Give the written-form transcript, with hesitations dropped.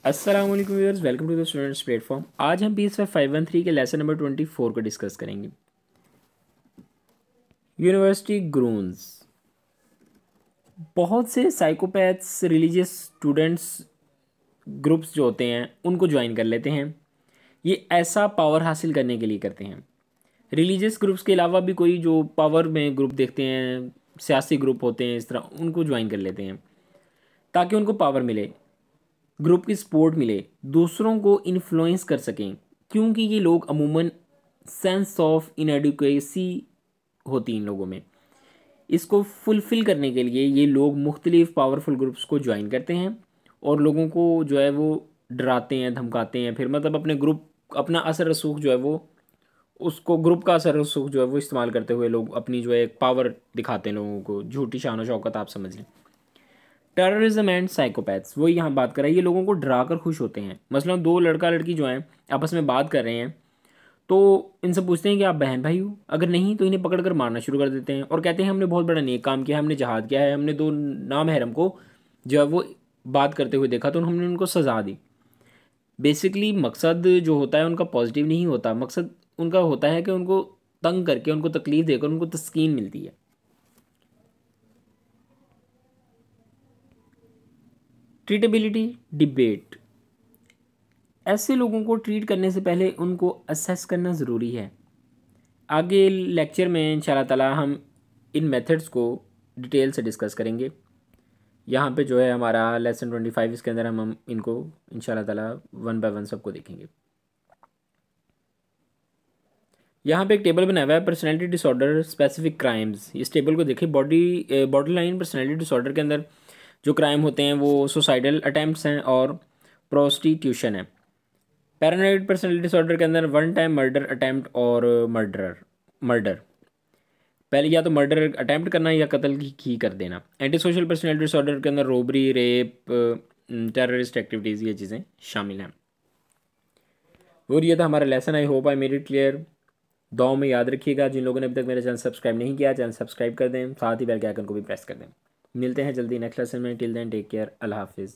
अस्सलाम वालेकुम viewers, welcome to the students platform. आज हम BSF 513 के लेसन नंबर 24 को डिस्कस करेंगे। यूनिवर्सिटी ग्रून्स। बहुत से साइकोपैथ्स रिलीजियस स्टूडेंट्स ग्रुप्स जो होते हैं उनको ज्वाइन कर लेते हैं। ये ऐसा पावर हासिल करने के लिए करते हैं। रिलीजियस ग्रुप्स के अलावा भी कोई जो पावर में ग्रुप देखते हैं, सियासी ग्रुप होते हैं, इस तरह उनको ज्वाइन कर लेते हैं ताकि उनको पावर मिले, ग्रुप की सपोर्ट मिले, दूसरों को इन्फ्लुएंस कर सकें। क्योंकि ये लोग अमूमन सेंस ऑफ इनएडिक्वेसी होती है इन लोगों में। इसको फुलफ़िल करने के लिए ये लोग मुख्तलिफ पावरफुल ग्रुप्स को ज्वाइन करते हैं और लोगों को जो है वो डराते हैं, धमकाते हैं। फिर मतलब अपने ग्रुप, अपना असर रसूख जो है वो, उसको ग्रुप का असर रसूख जो है वो इस्तेमाल करते हुए लोग अपनी जो है पावर दिखाते हैं लोगों को। झूठी शान व शौकत आप समझ लें। टेररिज्म एंड साइकोपैथ्स, वही यहाँ बात कर रहा है। ये लोगों को डरा कर खुश होते हैं। मसलन दो लड़का लड़की जो हैं आपस में बात कर रहे हैं तो इनसे पूछते हैं कि आप बहन भाई हो। अगर नहीं तो इन्हें पकड़ कर मारना शुरू कर देते हैं और कहते हैं हमने बहुत बड़ा नेक काम किया है, हमने जहाद किया है, हमने दो नामहरम को जो है वो बात करते हुए देखा तो हमने उनको सज़ा दी। बेसिकली मकसद जो होता है उनका पॉजिटिव नहीं होता। मकसद उनका होता है कि उनको तंग करके, उनको तकलीफ़ देकर उनको तस्कीन मिलती है। ट्रीटेबिलिटी डिबेट। ऐसे लोगों को ट्रीट करने से पहले उनको असेस करना ज़रूरी है। आगे लेक्चर में इंशाल्लाह ताला हम इन मेथड्स को डिटेल से डिस्कस करेंगे। यहाँ पे जो है हमारा लेसन 25, इसके अंदर हम इनको इंशाल्लाह ताला वन बाय वन सबको देखेंगे। यहाँ पे एक टेबल बनाया हुआ है, पर्सनैलिटी डिसऑर्डर स्पेसिफिक क्राइम्स। इस टेबल को देखिए। बॉर्डर लाइन पर्सनैलिटी डिसऑर्डर के अंदर जो क्राइम होते हैं वो सुसाइडल अटैम्प्ट्स हैं और प्रोस्टिट्यूशन है। पैरानॉइड पर्सनैलिटी डिसऑर्डर के अंदर वन टाइम मर्डर अटैम्प्ट और मर्डर, पहले या तो मर्डर अटैम्प्ट करना या कत्ल ही कर देना। एंटी सोशल पर्सनैलिटी डिसऑर्डर के अंदर रोबरी, रेप, टेररिस्ट एक्टिविटीज़, ये चीज़ें शामिल हैं। और ये था हमारा lesson. I hope I made it clear. दुआओं में याद रखिएगा। जिन लोगों ने अभी तक मेरा चैनल सब्सक्राइब नहीं किया, चैनल सब्सक्राइब कर दें, साथ ही बेल के आइकन को भी प्रेस कर दें। मिलते हैं जल्दी नेक्स्ट लेसन में। टिल देन टेक केयर, अल्लाह हाफिज़।